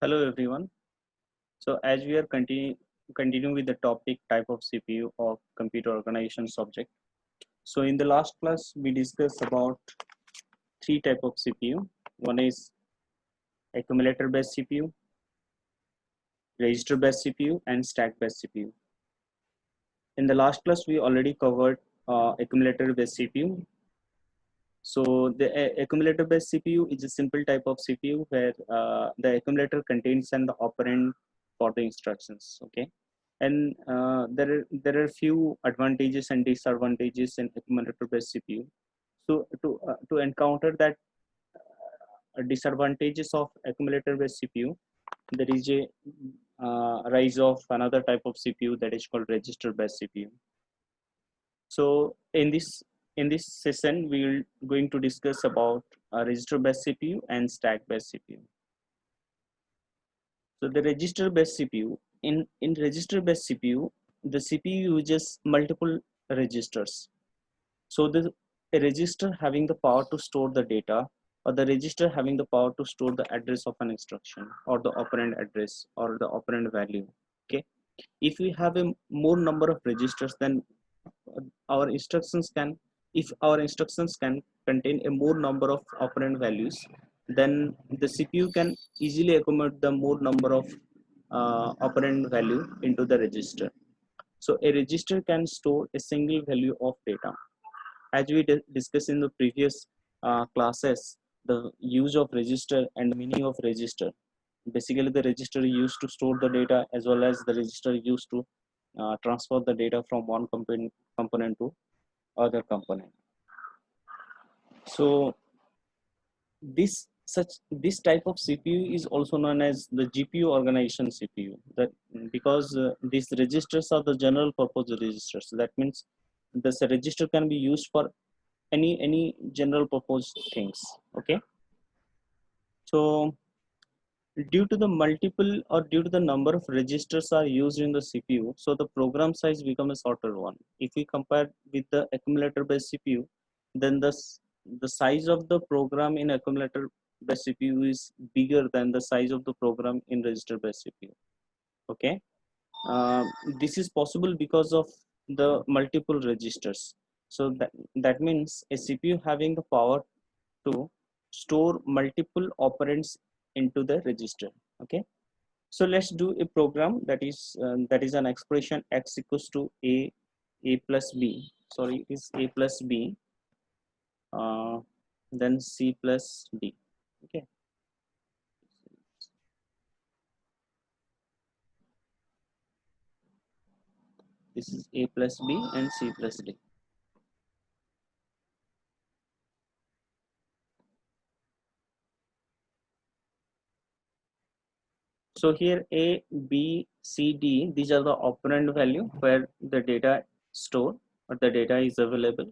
Hello everyone. So as we are continuing with the topic type of CPU of computer organization subject. So in the last class we discussed about three type of CPU. One is accumulator based CPU, register based CPU, and stack based CPU. In the last class we already covered accumulator based CPU. So the accumulator based CPU is a simple type of CPU where the accumulator contains an operand for the instructions. Okay, and there are few advantages and disadvantages in accumulator based CPU. So to encounter that disadvantages of accumulator based CPU, there is a rise of another type of CPU that is called register based CPU. So in this session, we're going to discuss about register based CPU and stack based CPU. So the register based CPU, in register based CPU, the CPU uses multiple registers. So the a register having the power to store the data, or the register having the power to store the address of an instruction, or the operand address, or the operand value. Okay, if we have a more number of registers, then our instructions can if our instructions can contain a more number of operand values, then the CPU can easily accommodate the more number of operand value into the register. So a register can store a single value of data. As we discussed in the previous classes, the use of register and meaning of register. Basically the register used to store the data, as well as the register used to transfer the data from one component to other component. So this type of CPU is also known as the GPU organization CPU. That because these registers are the general purpose registers. That means this register can be used for any general purpose things. Okay. So due to the multiple or due to the number of registers are used in the CPU, so the program size becomes a shorter one. If we compare with the accumulator based CPU, then the size of the program in accumulator based CPU is bigger than the size of the program in register based CPU. Okay, uh, this is possible because of the multiple registers. So that means a CPU having the power to store multiple operands into the register. Okay, so let's do a program that is an expression x equals to a plus b. Sorry, it is a plus b, uh, then c plus d. Okay, this is a plus b and c plus d. So here a b c d, these are the operand value where the data stored or the data is available,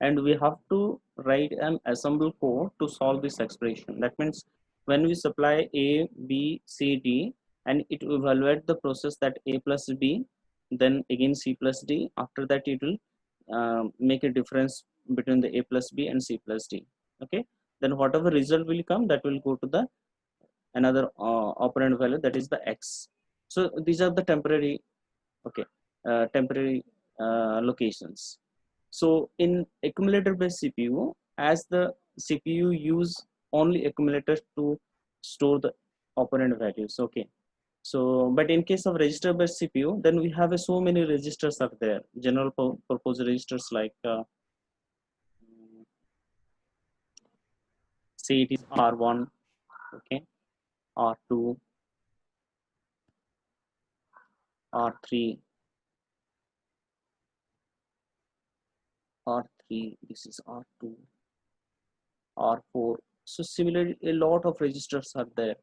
and we have to write an assemble code to solve this expression. That means when we supply a b c d, and it will evaluate the process that a plus b, then again c plus d, after that it will make a difference between the a plus b and c plus d. Okay, then whatever result will come, that will go to the another operand value, that is the x. So these are the temporary, okay, temporary locations. So in accumulator based CPU, as the CPU use only accumulators to store the operand values. Okay, so but in case of register based CPU, then we have so many registers are there, general purpose registers, like say it is R1, okay, R2, R3, R3, this is R2, R4. So similarly, a lot of registers are there.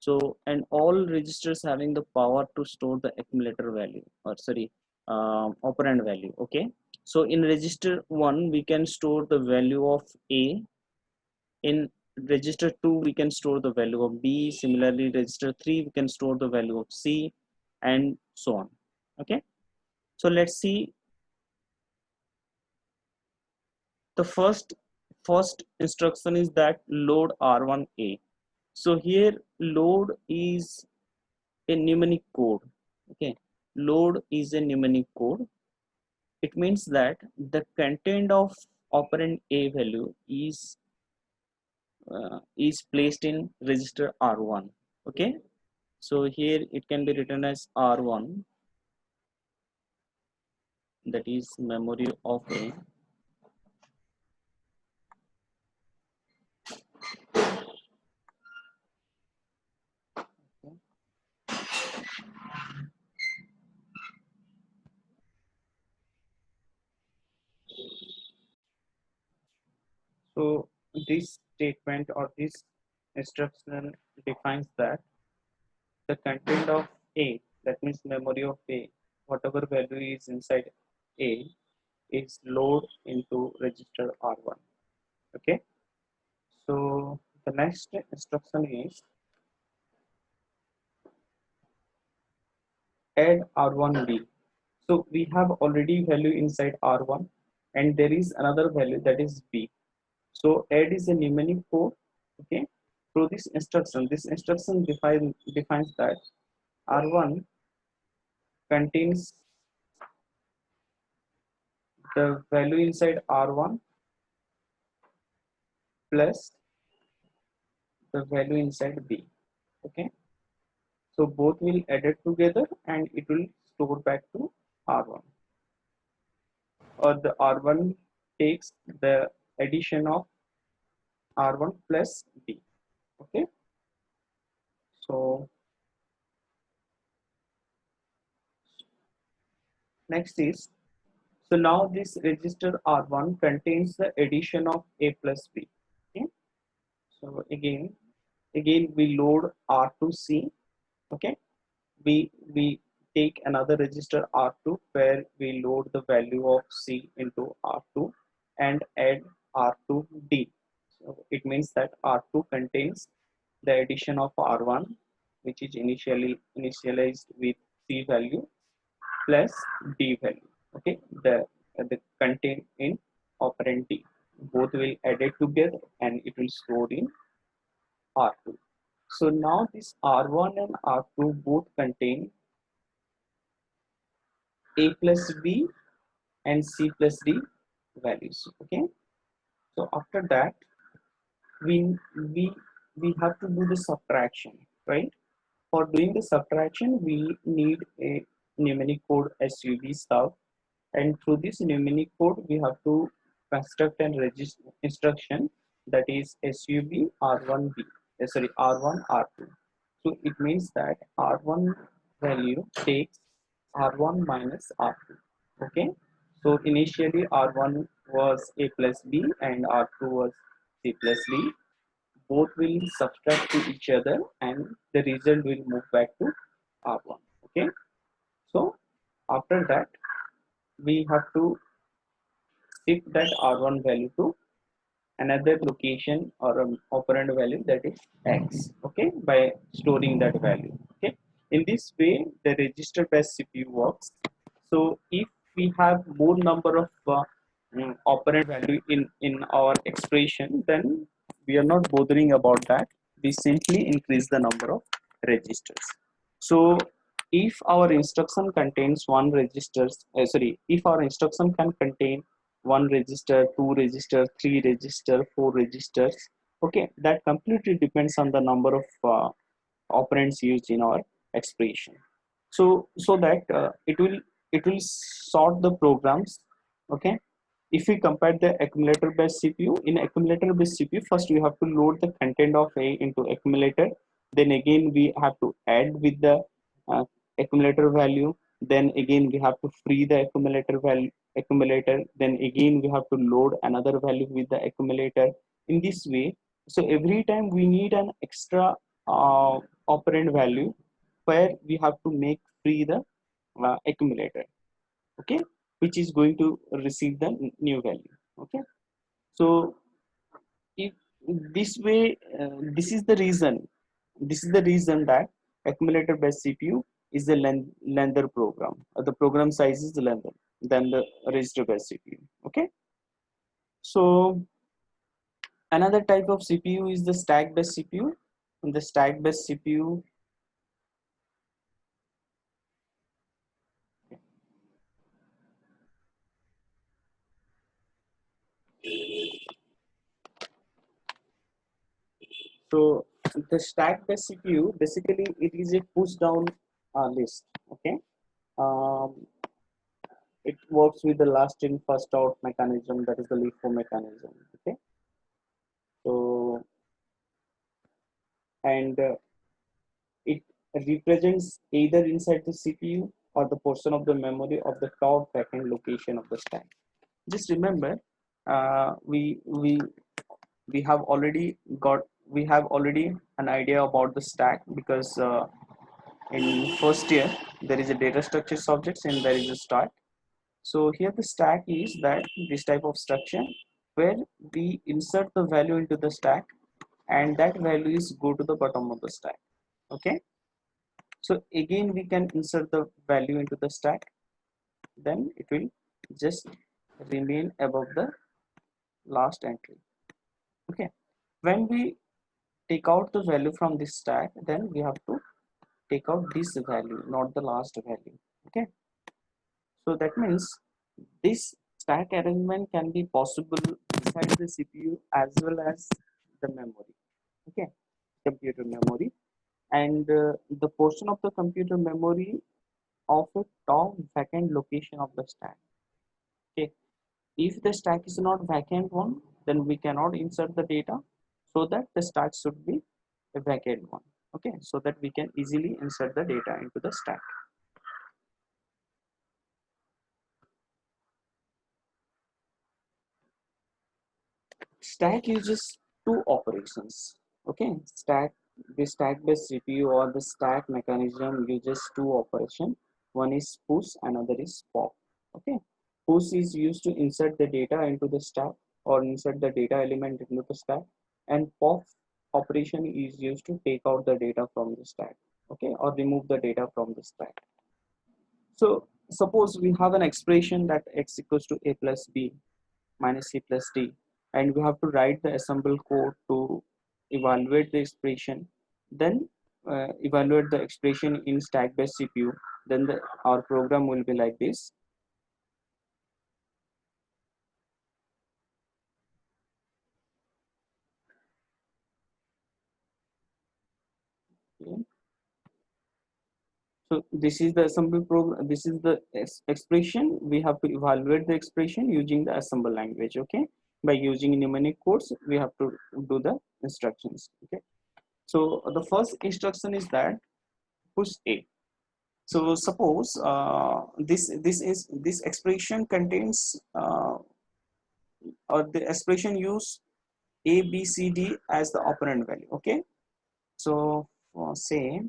So, and all registers having the power to store the accumulator value, or sorry, operand value. Okay. So in register 1, we can store the value of A. In register 2, we can store the value of B. Similarly, register 3, we can store the value of C, and so on. Okay. So let's see the first instruction is that load R1A. So here load is a mnemonic code. Okay, load is a mnemonic code. It means that the content of operand a value is placed in register R1. Okay, so here it can be written as R1, that is memory of a. So this statement or this instruction defines that the content of A, that means memory of A, whatever value is inside A, is loaded into register R1. Okay, so the next instruction is add R1B. So we have already value inside R1 and there is another value that is B. So add is a mnemonic code. Okay, through this instruction defines that R1 contains the value inside R1 plus the value inside B. Okay, so both will added together and it will store back to R1, or the R1 takes the addition of R1 plus B. Okay, so next is, so now this register R1 contains the addition of A plus B. Okay, so again we load R2C. Okay, we take another register R2 where we load the value of C into R2 and add R2D. So it means that R2 contains the addition of R1, which is initialized with C value plus D value. Okay, the content in operand D. Both will added together and it will stored in R2. So now this R1 and R2 both contain A plus B and C plus D values. Okay, so after that we we we have to do the subtraction, right? For doing the subtraction we need a mnemonic code sub stub, and through this mnemonic code we have to construct and register instruction, that is sub r1b, sorry, r1 r2. So it means that r1 value takes r1 minus r2. Okay, so initially r1 was a plus b and r2 was c plus d. Both will subtract to each other and the result will move back to r1. Okay, so after that we have to shift that r1 value to another location or operand value, that is x. Okay, by storing that value. Okay, in this way the register based cpu works. So if we have more number of operand value in our expression, then we are not bothering about that. We simply increase the number of registers. So if our instruction contains one registers, sorry, if our instruction can contain one register, two register, three register, four registers, okay, that completely depends on the number of operands used in our expression. So that it will sort the programs. Okay, if we compare the accumulator based cpu, in accumulator based cpu first we have to load the content of a into accumulator, then again we have to add with the uh, accumulator value, then again we have to free the accumulator, then again we have to load another value with the accumulator. In this way, so every time we need an extra uh, operand value where we have to make free the accumulator. Okay, which is going to receive the new value. Okay, so if this way, this is the reason that accumulator based cpu is the lengthier program, the program size is lengther than the register based cpu. Okay, so another type of cpu is the stack based cpu. in the stack based CPU. So the stack based CPU basically it is a push down list. Okay, um, it works with the last in first out mechanism, that is the LIFO mechanism. Okay, so and it represents either inside the CPU or the portion of the memory of the top backend location of the stack. Just remember, we have already got we have already an idea about the stack, because in first year there is a data structure subjects and there is a stack. So here the stack is that this type of structure where we insert the value into the stack, and that value is go to the bottom of the stack. Okay, so again we can insert the value into the stack, then it will just remain above the last entry. Okay, when we take out the value from this stack, then we have to take out this value, not the last value. Okay, so that means this stack arrangement can be possible inside the CPU as well as the memory. Okay, computer memory, and the portion of the computer memory of a top vacant location of the stack. Okay, if the stack is not vacant one, then we cannot insert the data, so that the stack should be a vacant one. Okay, so that we can easily insert the data into the stack. Stack uses two operations. Okay, the stack based CPU or the stack mechanism uses two operations. One is push, another is pop. Okay, push is used to insert the data into the stack or insert the data element into the stack, and pop operation is used to take out the data from the stack. Okay, or remove the data from the stack. So suppose we have an expression that x equals to a plus b minus c plus d, and we have to write the assemble code to evaluate the expression, then evaluate the expression in stack based CPU, then our program will be like this. Okay. So this is the assembly program, this is the expression. We have to evaluate the expression using the assemble language. Okay, by using mnemonic codes we have to do the instructions. Okay, so the first instruction is that push a. So suppose this expression contains or the expression use a b c d as the operand value. Okay, so say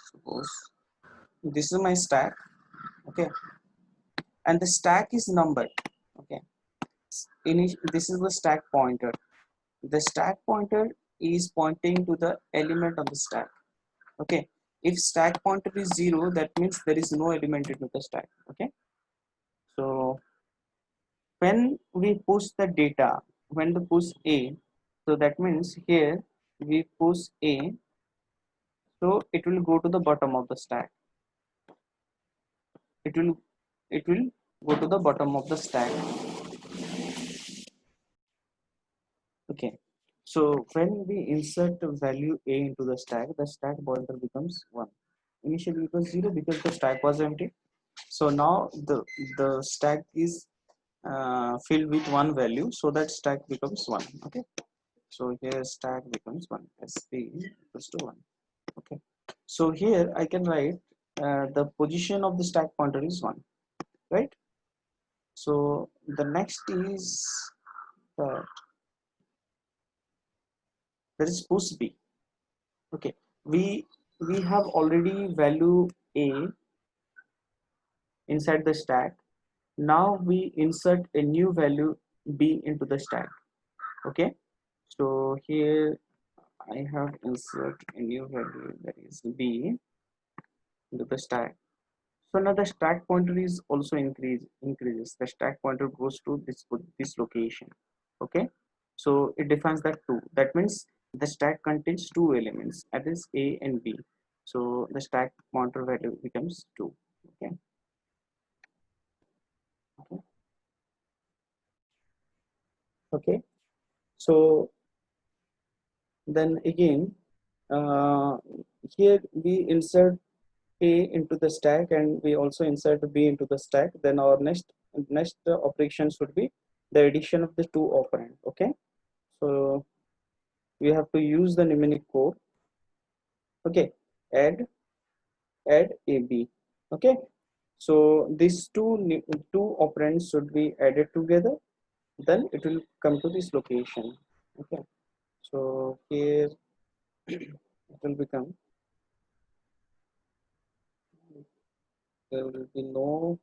suppose this is my stack. Okay, and the stack is numbered. Okay, this is the stack pointer. The stack pointer is pointing to the element on the stack. Okay, if stack pointer is 0, that means there is no element into the stack. Okay, so when we push the data, when the push a, so that means here we push a, so it will go to the bottom of the stack. It will it will go to the bottom of the stack. Okay, so when we insert the value a into the stack pointer becomes 1. Initially it was 0 because the stack was empty. So now the stack is filled with one value, so that stack becomes 1. Okay, so here stack becomes 1, sp equals to 1. Okay, so here I can write the position of the stack pointer is 1, right? So the next is uh, there is push b. Okay, we have already value a inside the stack. Now we insert a new value b into the stack. Okay, so here I have insert a new value, that is b, into the stack. So now the stack pointer is also increases. The stack pointer goes to this location. Okay, So it defines that two. That means the stack contains two elements, that is A and B. So the stack pointer value becomes 2. Okay. Okay. Okay. So then again, uh, here we insert A into the stack and we also insert B into the stack. Then our next operation should be the addition of the two operand. Okay. So we have to use the mnemonic code. Okay. Add AB. Okay. So these two operands should be added together. Then it will come to this location. Okay. So here it will become, there will be no,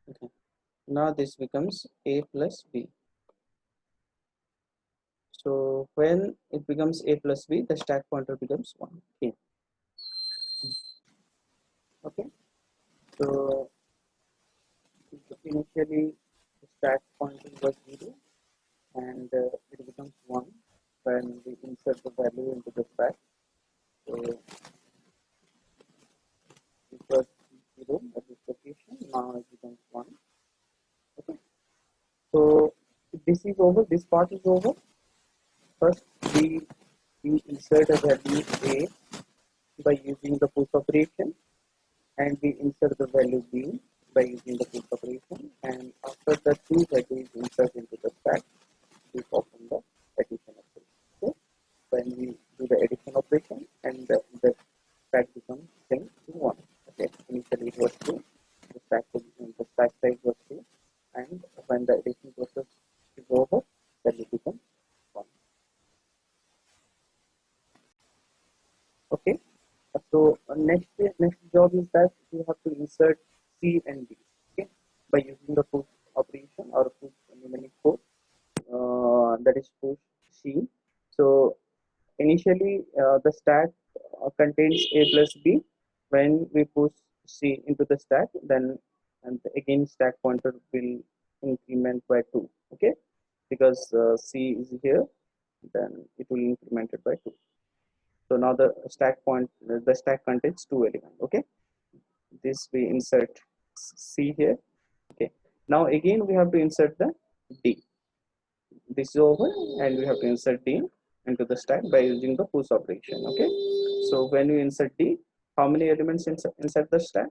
okay. Now this becomes A plus B. So when it becomes A plus B, the stack pointer becomes 1. Okay. Okay. So initially the stack pointer was 0 and it becomes 1 when we insert the value into the stack. So it was 0 at this location, now it becomes 1. Okay. So this is over, this part is over. First we insert a value A by using the push operation, and we insert the value B by using the push operation, and after the two values insert into the stack, we perform the addition operation. So when we do the addition operation and the stack becomes 10 to 1. Okay, initially it was 2, the stack size was 2, and when the addition process is over, then it becomes 1. Okay. So next job is that you have to insert C and D. Okay, by using the push operation or push mnemonic code, that is push C. So initially the stack contains A plus B. When we push C into the stack, then and again stack pointer will increment by 2. Okay, because C is here, then it will increment it by 2. So now the stack contains two elements. Okay, this we insert C here. Okay, now again we have to insert the D. This is over, and we have to insert D into the stack by using the push operation. Okay, so when we insert D, how many elements inside the stack?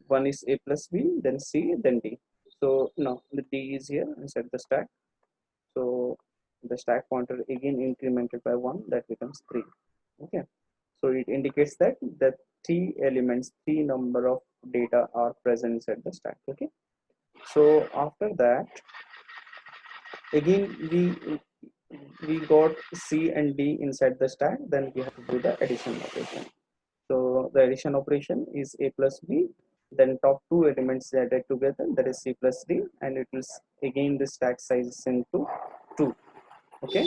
One is A plus B, then C, then D. So now the D is here inside the stack. So the stack pointer again incremented by 1, that becomes 3. Okay, so it indicates that the three number of data are present inside the stack. Okay, so after that again we got C and D inside the stack, then we have to do the addition operation. So the addition operation is A plus B, then top two elements added together, that is C plus D, and it is again the stack size is into 2. Okay,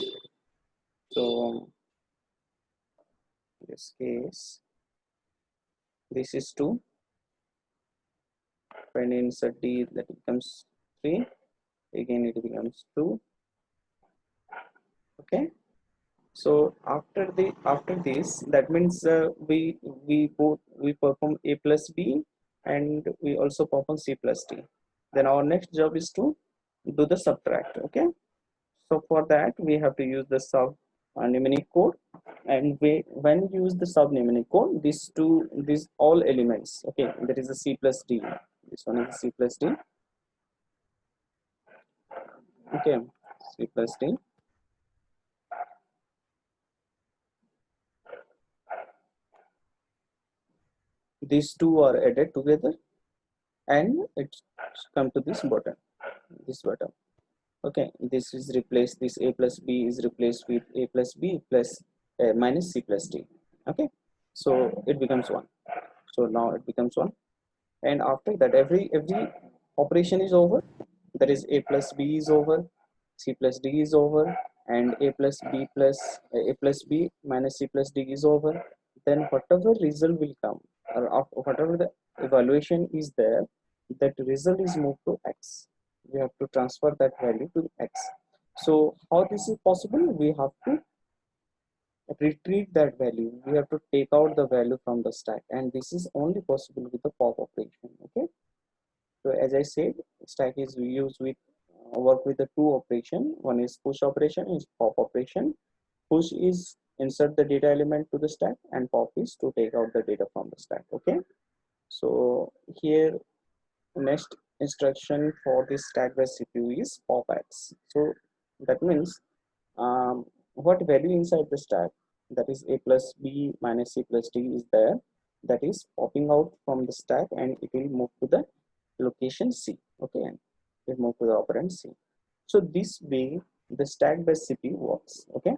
so in this case this is 2. When you insert D, that becomes 3. Again it becomes 2. Okay, so after this, that means we perform A plus B, and we also perform C plus D. Then our next job is to do the subtract. Okay, so for that we have to use the sub mnemonic code, and when we use the sub mnemonic code, these all elements. Okay, there is a C plus D. This one is C plus D. Okay, C plus D. These two are added together, and it's come to this button. Okay, this is replaced, this A plus B is replaced with A plus B plus minus C plus D. Okay, so it becomes 1. So now it becomes 1, and after that every operation is over. That is A plus B is over, C plus D is over, and A plus B plus A plus B minus C plus D is over. Then whatever result will come, or whatever the evaluation is there, that result is moved to X. We have to transfer that value to X. So how this is possible? We have to retrieve that value. We have to take out the value from the stack, and this is only possible with the pop operation. Okay. So as I said, stack is used with work with the two operation. One is push operation, is pop operation. Push is insert the data element to the stack, and pop is to take out the data from the stack. Okay. So here next instruction for this stack based CPU is popx. So that means what value inside the stack, that is a plus b minus c plus d is there, that is popping out from the stack, and it will move to the location C. Okay, and it move to the operand C. So this way the stack based CPU works. Okay.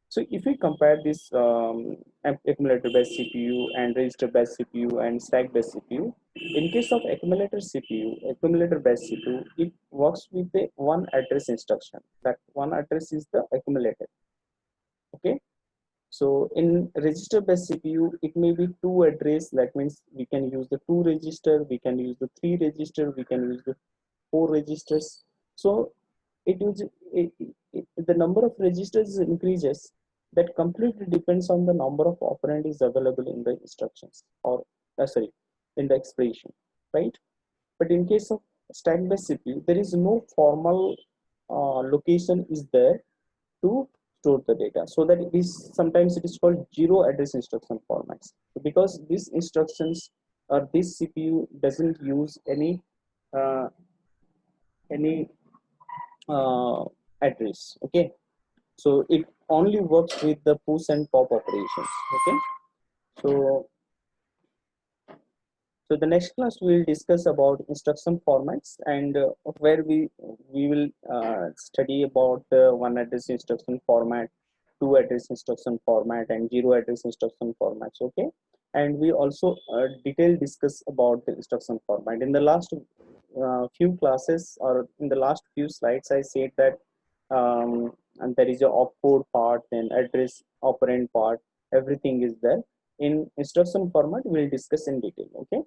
So if we compare this accumulator based CPU and register based CPU and stack based CPU, in case of accumulator CPU, accumulator based CPU, it works with a one address instruction. That one address is the accumulator. Okay. So in register based CPU, it may be two address. That means we can use the two register, we can use the three register, we can use the four registers. So the number of registers increases. That completely depends on the number of operand is available in the instructions, or sorry, in the expression, right? But in case of stack based CPU, there is no formal location is there to store the data, so that it is sometimes it is called zero address instruction formats. So because these instructions or this CPU doesn't use uh, any address. Okay. So it only works with the push and pop operations. Okay. So the next class we will discuss about instruction formats, and where we will study about one address instruction format, two address instruction format, and zero address instruction formats. Okay. And we also detail discuss about the instruction format. In the last few classes, or in the last few slides, I said that and there is a opcode part, then address operand part, everything is there. In instruction format we'll discuss in detail. Okay.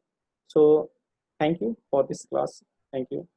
So thank you for this class. Thank you.